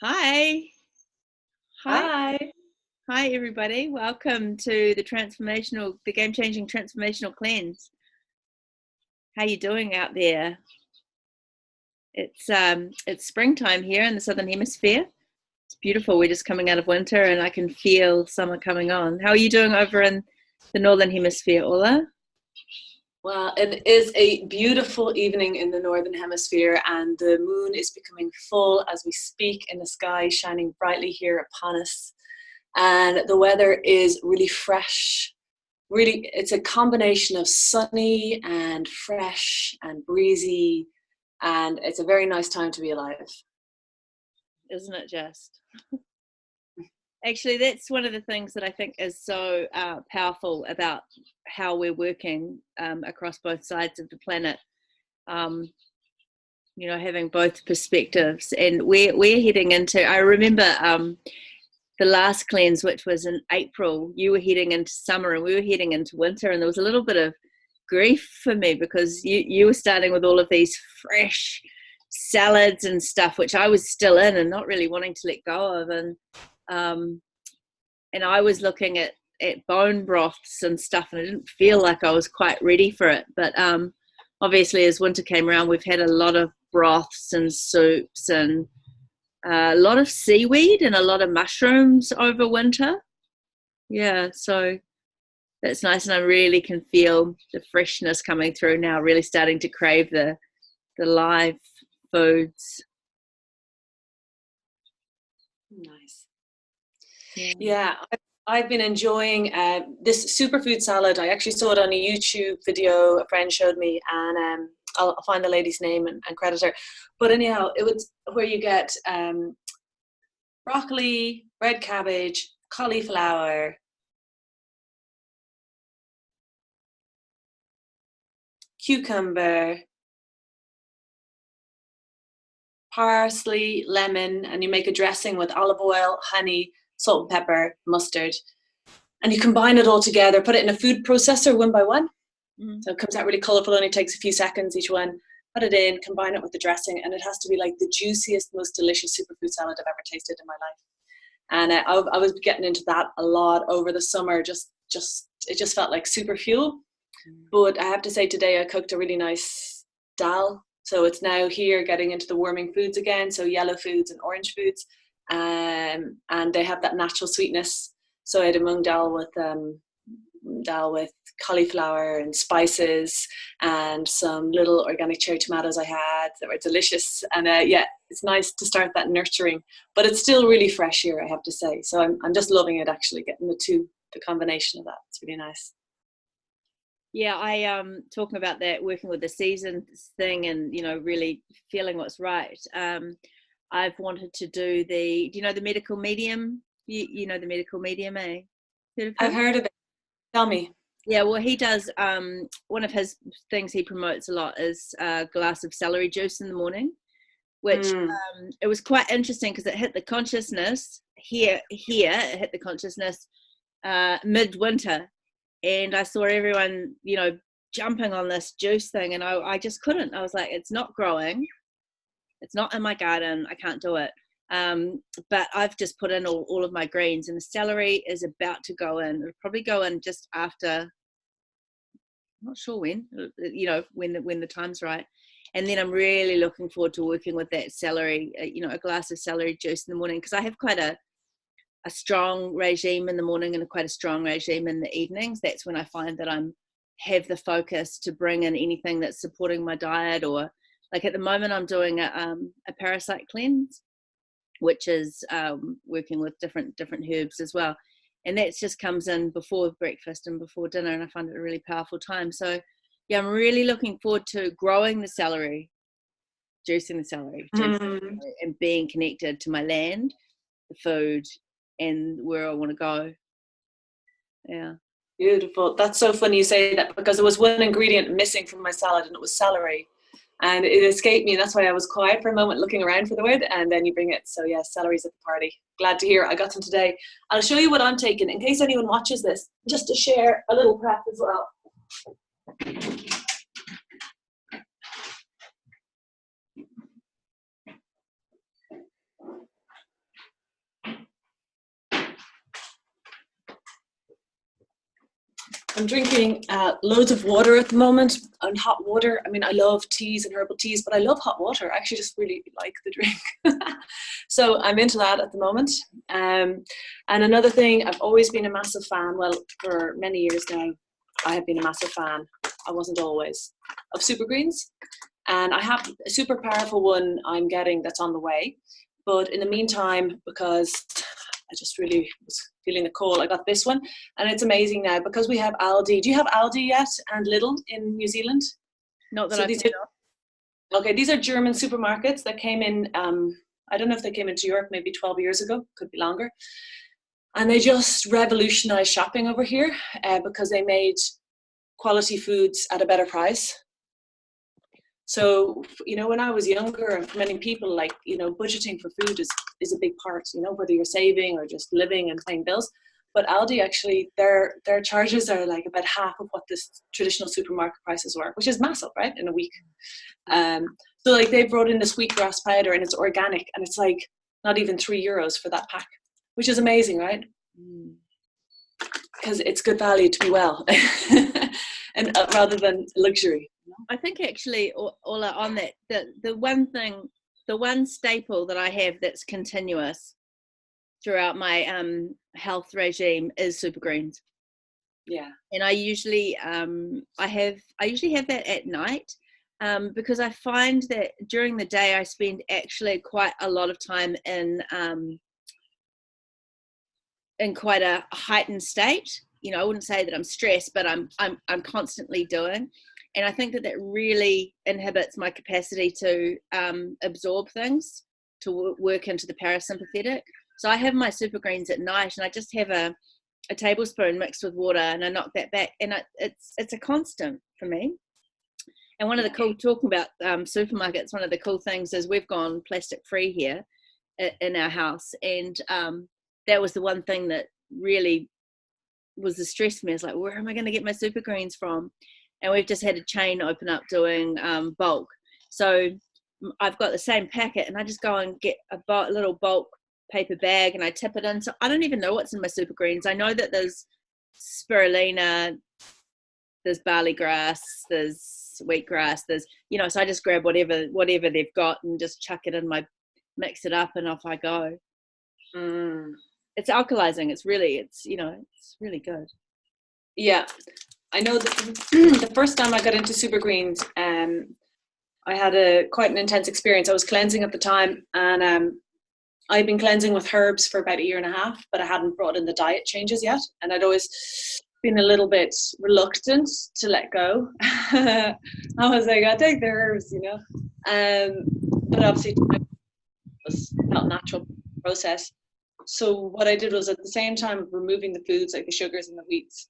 Hi. Hi. Hi, everybody. Welcome to the game-changing transformational cleanse. How you doing out there? It's springtime here in the Southern Hemisphere. It's beautiful. We're just coming out of winter and I can feel summer coming on. How are you doing over in the Northern Hemisphere, Orla? Well, it is a beautiful evening in the Northern Hemisphere and the moon is becoming full as we speak in the sky, shining brightly here upon us. And the weather is really fresh. Really, it's a combination of sunny and fresh and breezy. And it's a very nice time to be alive. Isn't it just? Actually, that's one of the things that I think is so powerful about how we're working across both sides of the planet. Having both perspectives, and we're heading into. I remember the last cleanse, which was in April. You were heading into summer, and we were heading into winter, and there was a little bit of grief for me because you were starting with all of these fresh salads and stuff, which I was still in and not really wanting to let go of, and I was looking at bone broths and stuff, and I didn't feel like I was quite ready for it. But obviously, as winter came around, we've had a lot of broths and soups and a lot of seaweed and a lot of mushrooms over winter. Yeah, so that's nice, and I really can feel the freshness coming through now, really starting to crave the live foods. Nice. Yeah, I've been enjoying this superfood salad. I actually saw it on a YouTube video a friend showed me, and I'll find the lady's name and credit her. But anyhow, it was where you get broccoli, red cabbage, cauliflower, cucumber, parsley, lemon, and you make a dressing with olive oil, honey, salt and pepper, mustard, and you combine it all together, put it in a food processor one by one. So it comes out really colorful, only takes a few seconds each one. Put it in, combine it with the dressing, and it has to be like the juiciest, most delicious superfood salad I've ever tasted in my life. And I was getting into that a lot over the summer. It just felt like super fuel. But I have to say today I cooked a really nice dal. So it's now here getting into the warming foods again. So yellow foods and orange foods. And they have that natural sweetness. So I had a mung dal with cauliflower and spices and some little organic cherry tomatoes I had that were delicious. And it's nice to start that nurturing, but it's still really fresh here, I have to say. So I'm just loving it, actually, getting the combination of that. It's really nice. Yeah, I talking about that, working with the seasons thing and, really feeling what's right. I've wanted to do do you know the medical medium? You know the medical medium, eh? I've heard of it. Tell me. Yeah, well, he does, one of his things he promotes a lot is a glass of celery juice in the morning, which it was quite interesting because it hit the consciousness it hit the consciousness midwinter, and I saw everyone, jumping on this juice thing, and I just couldn't. I was like, it's not growing. It's not in my garden. I can't do it. But I've just put in all of my greens, and the celery is about to go in. It'll probably go in just after, I'm not sure when, when the time's right. And then I'm really looking forward to working with that celery, a glass of celery juice in the morning, because I have quite a strong regime in the morning and quite a strong regime in the evenings. That's when I find that have the focus to bring in anything that's supporting my diet, or like at the moment I'm doing a parasite cleanse, which is working with different herbs as well. And that just comes in before breakfast and before dinner, and I find it a really powerful time. So yeah, I'm really looking forward to growing the celery, juicing the celery, and being connected to my land, the food, and where I want to go. Yeah. Beautiful. That's so funny you say that, because there was one ingredient missing from my salad, and it was celery. And it escaped me, and that's why I was quiet for a moment looking around for the word, and then you bring it. So yeah, celery's at the party. Glad to hear I got some today. I'll show you what I'm taking in case anyone watches this, just to share a little prep as well. I'm drinking loads of water at the moment, and hot water. I mean, I love teas and herbal teas, but I love hot water. I actually just really like the drink. So I'm into that at the moment. And another thing, I've always been a massive fan, well, for many years now, I have been a massive fan, I wasn't always, of super greens. And I have a super powerful one I'm getting that's on the way. But in the meantime, because I just really was feeling the call, I got this one. And it's amazing now because we have Aldi. Do you have Aldi yet and Lidl in New Zealand? Not that so I've these heard are, okay, these are German supermarkets that came in, I don't know if they came into Europe maybe 12 years ago, could be longer. And they just revolutionized shopping over here because they made quality foods at a better price. So, you know, when I was younger, and for many people, like, you know, budgeting for food is a big part, you know, whether you're saving or just living and paying bills. But Aldi, actually, their charges are like about half of what this traditional supermarket prices were, which is massive, right, in a week. So like they brought in this wheatgrass powder and it's organic and it's like not even €3 for that pack, which is amazing, right? Because it's good value to be well, and rather than luxury. I think actually, Orla, on that, the one staple that I have that's continuous throughout my health regime is super greens. Yeah. And I usually I usually have that at night because I find that during the day I spend actually quite a lot of time in quite a heightened state. You know, I wouldn't say that I'm stressed, but I'm constantly doing. And I think that really inhibits my capacity to absorb things, to work into the parasympathetic. So I have my super greens at night and I just have a tablespoon mixed with water and I knock that back. And it's a constant for me. And one of the cool, talking about supermarkets, one of the cool things is we've gone plastic free here in our house. And that was the one thing that really was the stress for me. It's like, where am I going to get my super greens from? And we've just had a chain open up doing bulk. So I've got the same packet and I just go and get a little bulk paper bag and I tip it in. So I don't even know what's in my super greens. I know that there's spirulina, there's barley grass, there's wheatgrass, there's, you know, so I just grab whatever they've got and just chuck it in mix it up and off I go. It's alkalizing. It's really good. Yeah. I know that the first time I got into super greens, I had quite an intense experience. I was cleansing at the time and I'd been cleansing with herbs for about 1.5 years, but I hadn't brought in the diet changes yet. And I'd always been a little bit reluctant to let go. I was like, I'll take the herbs, you know. But obviously it was not a natural process. So what I did was at the same time removing the foods like the sugars and the wheats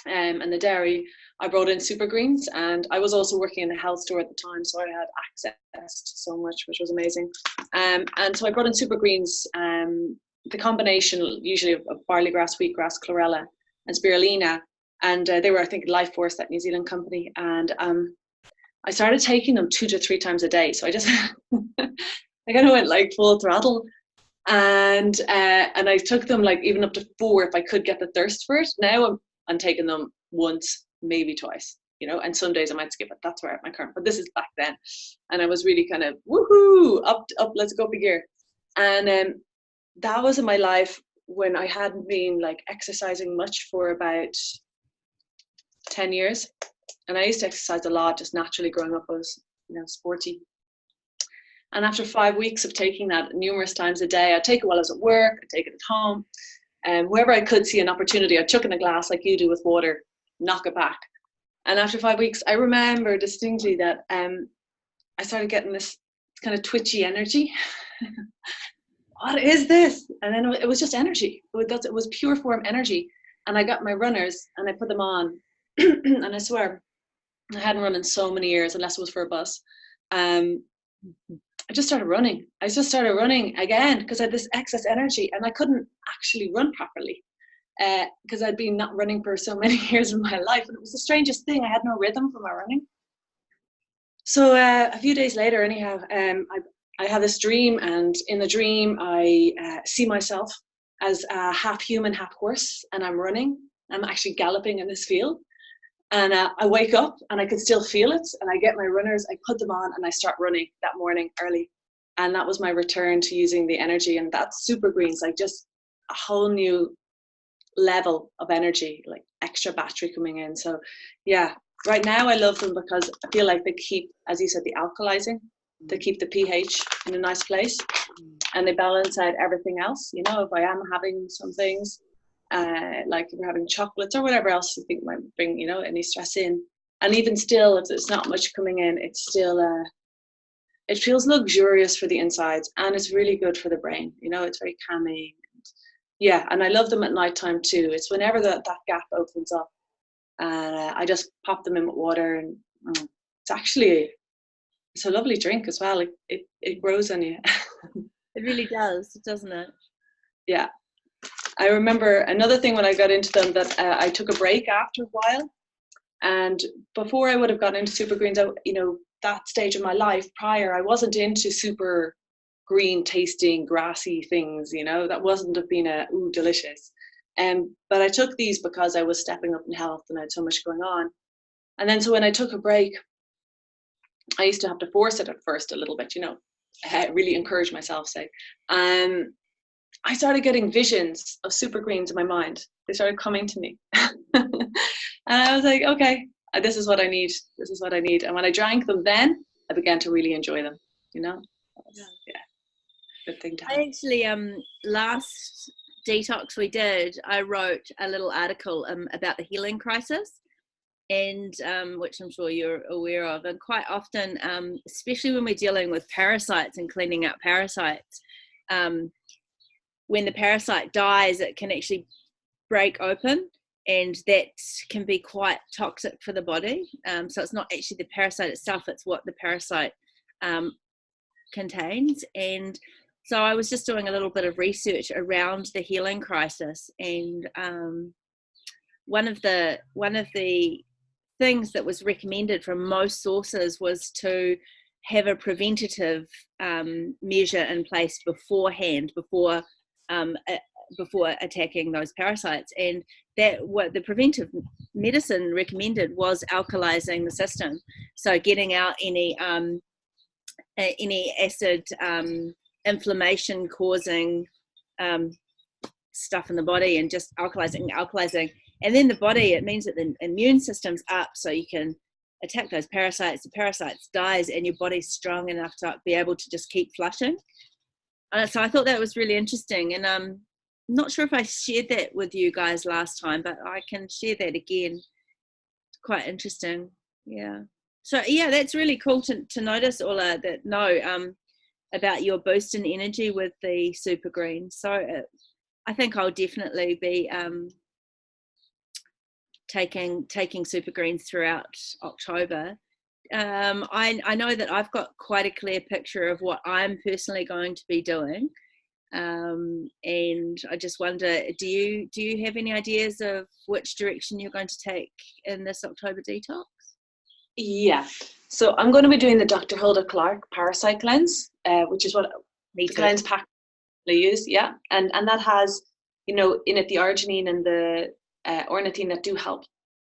and the dairy, I brought in super greens, and I was also working in a health store at the time, so I had access to so much, which was amazing. And so I brought in super greens, the combination usually of barley grass, wheatgrass, chlorella and spirulina, and they were, I think, Life Force, that New Zealand company, and I started taking them 2 to 3 times a day. So I just I kind of went like full throttle. And I took them like even up to 4 if I could get the thirst for it. Now I'm taking them once, maybe twice, you know, and some days I might skip it. That's where I'm at my current, but this is back then. And I was really kind of woohoo, up, let's go up a gear. And that was in my life when I hadn't been like exercising much for about 10 years. And I used to exercise a lot, just naturally growing up. I was, you know, sporty. And after 5 weeks of taking that numerous times a day, I'd take it while I was at work, I'd take it at home, and wherever I could see an opportunity, I'd chuck in a glass like you do with water, knock it back. And after 5 weeks, I remember distinctly that I started getting this kind of twitchy energy. What is this? And then it was just energy. It was pure form energy. And I got my runners and I put them on. And I swear, I hadn't run in so many years, unless it was for a bus. I just started running. I just started running again because I had this excess energy and I couldn't actually run properly because I'd been not running for so many years of my life. And it was the strangest thing. I had no rhythm for my running. So a few days later, anyhow, I had this dream, and in the dream, I see myself as half human, half horse, and I'm running. I'm actually galloping in this field. And I wake up and I can still feel it. And I get my runners, I put them on and I start running that morning early. And that was my return to using the energy. And that's super greens, like just a whole new level of energy, like extra battery coming in. So yeah, right now I love them because I feel like they keep, as you said, the alkalizing, they keep the pH in a nice place and they balance out everything else. You know, if I am having some things, like if you're having chocolates or whatever else you think might bring, you know, any stress in, and even still, if there's not much coming in, it's still, it feels luxurious for the insides and it's really good for the brain. You know, it's very calming. Yeah, and I love them at nighttime too. It's whenever that gap opens up, and I just pop them in with water, and it's a lovely drink as well. It grows on you. It really does, doesn't it? Yeah, I remember another thing when I got into them that I took a break after a while, and before I would have gotten into super greens, you know, that stage of my life prior, I wasn't into super green tasting grassy things, you know, that wasn't have been ooh delicious. But I took these because I was stepping up in health and I had so much going on. And then so when I took a break, I used to have to force it at first a little bit, you know, really encourage myself, say. I started getting visions of super greens in my mind. They started coming to me. And I was like, okay, this is what I need. This is what I need. And when I drank them then, I began to really enjoy them, you know? Yeah. Good thing to have. I actually last detox we did, I wrote a little article about the healing crisis, and which I'm sure you're aware of, and quite often, especially when we're dealing with parasites and cleaning out parasites, when the parasite dies, it can actually break open, and that can be quite toxic for the body. So it's not actually the parasite itself, it's what the parasite contains. And so I was just doing a little bit of research around the healing crisis, and one of the things that was recommended from most sources was to have a preventative measure in place beforehand, before attacking those parasites. And that what the preventive medicine recommended was alkalizing the system, so getting out any acid inflammation causing stuff in the body, and just alkalizing. And then the body, it means that the immune system's up, so you can attack those parasites. The parasites dies and your body's strong enough to be able to just keep flushing. So I thought that was really interesting, and I'm not sure if I shared that with you guys last time, but I can share that again. Quite interesting. Yeah. So yeah, that's really cool to notice, Orla, that about your boost in energy with the super green. So I think I'll definitely be taking super greens throughout October. I know that I've got quite a clear picture of what I'm personally going to be doing, and I just wonder, do you have any ideas of which direction you're going to take in this October detox? Yeah, so I'm going to be doing the Dr. Hulda Clark Parasite Cleanse, which is what the cleanse pack I use. Yeah, and that has, you know, in it the arginine and the ornithine that do help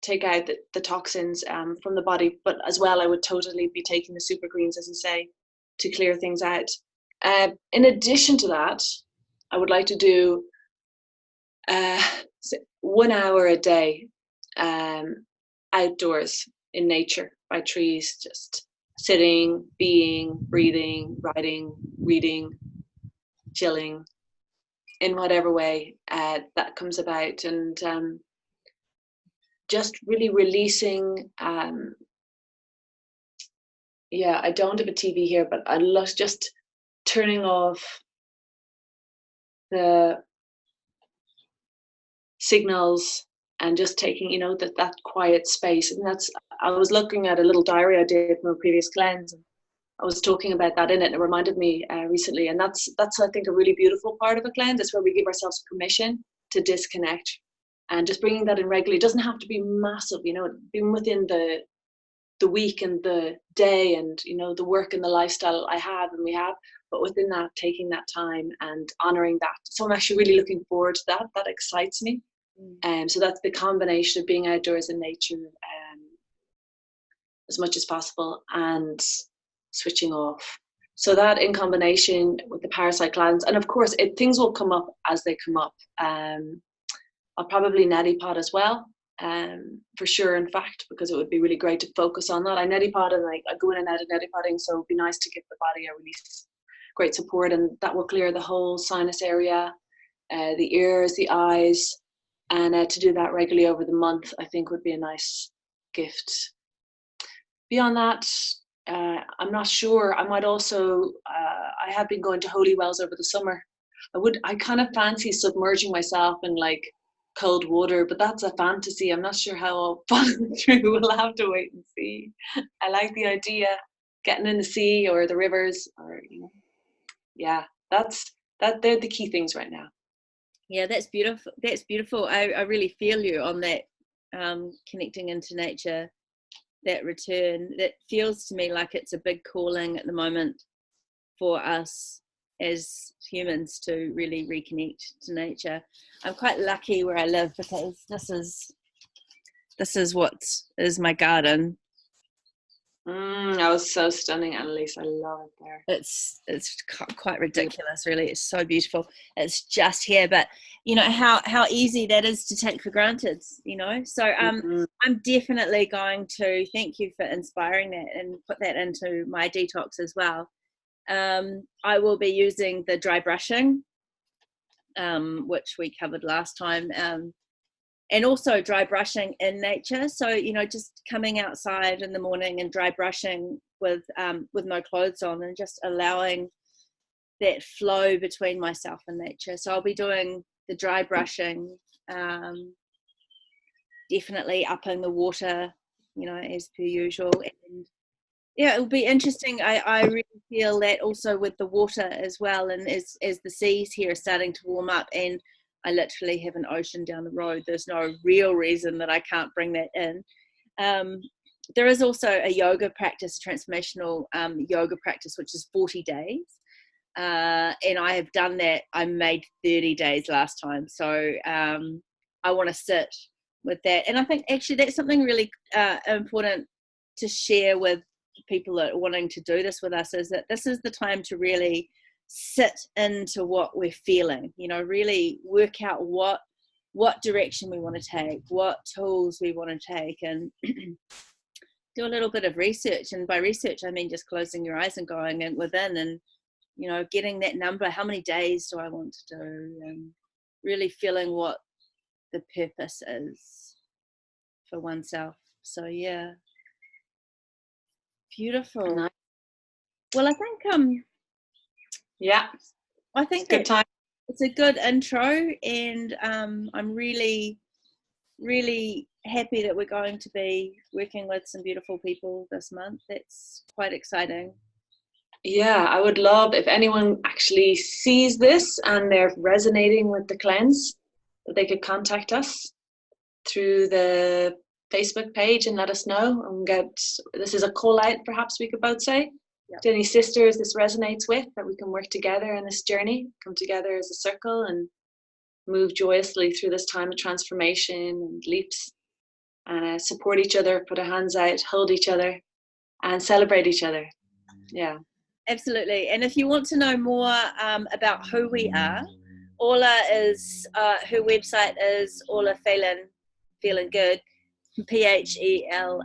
take out the toxins from the body. But as well, I would totally be taking the super greens, as you say, to clear things out. In addition to that, I would like to do 1 hour a day outdoors in nature, by trees, just sitting, being, breathing, writing, reading, chilling, in whatever way that comes about, and just really releasing. Yeah, I don't have a TV here, but I love just turning off the signals and just taking, you know, that quiet space. And I was looking at a little diary I did from a previous cleanse, and I was talking about that in it, and it reminded me recently. And that's I think a really beautiful part of a cleanse. It's where we give ourselves permission to disconnect, and just bringing that in regularly. It doesn't have to be massive, you know, being within the week and the day, and, you know, the work and the lifestyle I have and we have, but within that, taking that time and honoring that. So I'm actually really looking forward to that. That excites me. So that's the combination of being outdoors in nature as much as possible and switching off. So that in combination with the parasite glands, and of course things will come up as they come up. I'll probably neti pot as well, for sure, in fact, because it would be really great to focus on that. I neti pot and I go in and out of neti potting, so it'd be nice to give the body a really great support, and that will clear the whole sinus area, the ears, the eyes, and to do that regularly over the month, I think would be a nice gift. Beyond that, I'm not sure. I might also, I have been going to holy wells over the summer. I kind of fancy submerging myself in like cold water, but that's a fantasy. I'm not sure how I'll follow through. We'll have to wait and see. I like the idea, getting in the sea or the rivers, or yeah, they're the key things right now. Yeah, that's beautiful. That's beautiful. I really feel you on that, connecting into nature, that return. That feels to me like it's a big calling at the moment for us as humans to really reconnect to nature. I'm quite lucky where I live because this is what is my garden. That was so stunning, Annalise. I love it there. It's quite ridiculous, really. It's so beautiful. It's just here, but you know how easy that is to take for granted, so I'm definitely going to thank you for inspiring that and put that into my detox as well. I will be using the dry brushing, which we covered last time, and also dry brushing in nature. So, just coming outside in the morning and dry brushing with no clothes on, and just allowing that flow between myself and nature. So I'll be doing the dry brushing, definitely upping the water, as per usual. And yeah, it'll be interesting. I really feel that also with the water as well. And as the seas here are starting to warm up, and I literally have an ocean down the road, there's no real reason that I can't bring that in. There is also a yoga practice, a transformational yoga practice, which is 40 days. And I have done that. I made 30 days last time. So I want to sit with that. And I think actually that's something really important to share with people that are wanting to do this with us, is that this is the time to really sit into what we're feeling, really work out what direction we want to take, what tools we want to take, and do a little bit of research. And by research, I mean just closing your eyes and going in within and, getting that number, how many days do I want to do, and really feeling what the purpose is for oneself. So yeah. Beautiful. Nice. Well, I think yeah, I think good time. It's a good intro, and I'm really, really happy that we're going to be working with some beautiful people this month. That's quite exciting. Yeah, I would love if anyone actually sees this and they're resonating with the cleanse, that they could contact us through the Facebook page and let us know, and this is a call out, perhaps we could both say. Yep. To any sisters this resonates with, that we can work together in this journey, come together as a circle and move joyously through this time of transformation and leaps, and support each other, put our hands out, hold each other, and celebrate each other. Yeah. Absolutely. And if you want to know more about who we are, Orla is, her website is Orla Phelan, Feeling Good, PHELAN.com.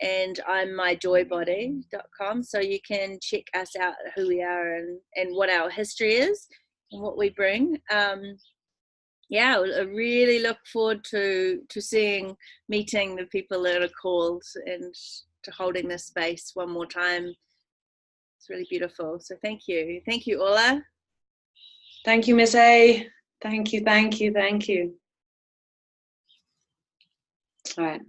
And I'm myjoybody.com. So you can check us out, who we are and what our history is and what we bring. Yeah, I really look forward to meeting the people that are called and to holding this space one more time. It's really beautiful. So thank you. Thank you, Orla. Thank you, Miss A. Thank you, thank you, thank you. All right.